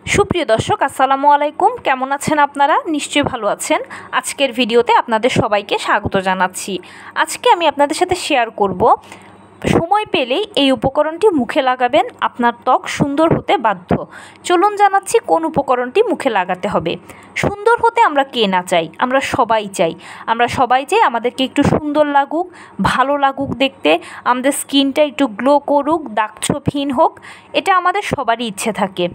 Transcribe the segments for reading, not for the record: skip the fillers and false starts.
সুপ্রিয় দর্শক আসসালামু আলাইকুম, কেমন আছেন আপনারা? নিশ্চয়ই ভালো আছেন। আজকের ভিডিওতে আপনাদের সবাইকে স্বাগত জানাচ্ছি। আজকে আমি আপনাদের সাথে শেয়ার করব, সময় পেলেই এই উপকরণটি মুখে লাগাবেন, আপনার ত্বক সুন্দর হতে বাধ্য। চলুন জানাচ্ছি কোন উপকরণটি মুখে লাগাতে হবে। সুন্দর হতে আমরা কে না চাই? আমরা সবাই চাই। আমাদেরকে একটু সুন্দর লাগুক, ভালো লাগুক দেখতে, আমাদের স্কিনটা একটু গ্লো করুক, দাগছোপহীন হোক, এটা আমাদের সবারই ইচ্ছে থাকে।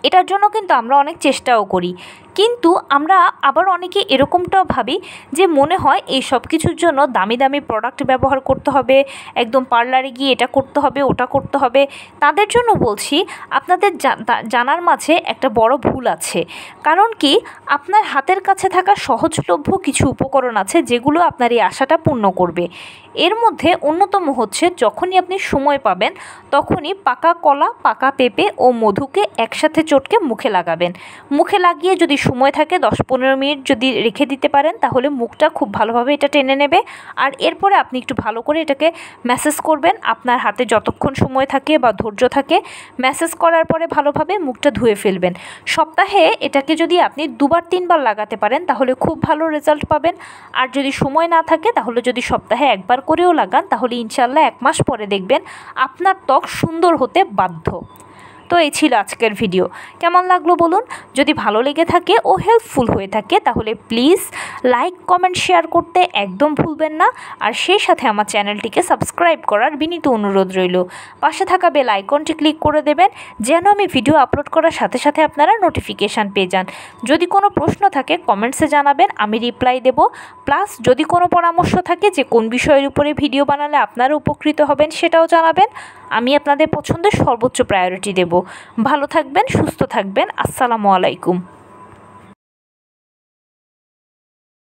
এটার জন্য কিন্তু আমরা অনেক চেষ্টাও করি, কিন্তু আমরা আবার অনেকে এরকমটাও ভাবি যে মনে হয় এই সব কিছুর জন্য দামি দামি প্রোডাক্ট ব্যবহার করতে হবে, একদম পার্লারে গিয়ে এটা করতে হবে ওটা করতে হবে। তাদের জন্য বলছি, আপনাদের জানার মাঝে একটা বড় ভুল আছে। কারণ কি, আপনার হাতের কাছে থাকা সহজলভ্য কিছু উপকরণ আছে যেগুলো আপনার এই আশাটা পূর্ণ করবে। এর মধ্যে অন্যতম হচ্ছে, যখনই আপনি সময় পাবেন তখনই পাকা কলা, পাকা পেঁপে ও মধুকে একসাথে চটকে মুখে লাগাবেন। মুখে লাগিয়ে যদি সময় থাকে 10-15 মিনিট যদি রেখে দিতে পারেন, তাহলে মুখটা খুব ভালোভাবে এটা টেনে নেবে। আর এরপরে আপনি একটু ভালো করে এটাকে ম্যাসেজ করবেন, আপনার হাতে যতক্ষণ সময় থাকে বা ধৈর্য থাকে। ম্যাসেজ করার পরে ভালোভাবে মুখটা ধুয়ে ফেলবেন। সপ্তাহে এটাকে যদি আপনি 2-3 বার লাগাতে পারেন তাহলে খুব ভালো রেজাল্ট পাবেন। আর যদি সময় না থাকে, তাহলে যদি সপ্তাহে 1 বার করেও লাগান, তাহলে ইনশাল্লাহ 1 মাস পরে দেখবেন আপনার ত্বক সুন্দর হতে বাধ্য। তো এই ছিল আজকের ভিডিও। কেমন লাগলো বলুন? যদি ভালো লেগে থাকে ও হেল্পফুল হয়ে থাকে তাহলে প্লিজ লাইক, কমেন্ট, শেয়ার করতে একদম ভুলবেন না। আর সেই সাথে আমার চ্যানেলটিকে সাবস্ক্রাইব করার বিনীত অনুরোধ রইল। পাশে থাকা বেল আইকনটি ক্লিক করে দেবেন, যেন আমি ভিডিও আপলোড করার সাথে সাথে আপনারা নোটিফিকেশান পেয়ে যান। যদি কোনো প্রশ্ন থাকে কমেন্টসে জানাবেন, আমি রিপ্লাই দেব। প্লাস যদি কোনো পরামর্শ থাকে যে কোন বিষয়ের উপরে ভিডিও বানালে আপনারা উপকৃত হবেন, সেটাও জানাবেন। আমি আপনাদের পছন্দের সর্বোচ্চ প্রায়োরিটি দেব। ভালো থাকবেন, সুস্থ থাকবেন। আসসালামু আলাইকুম।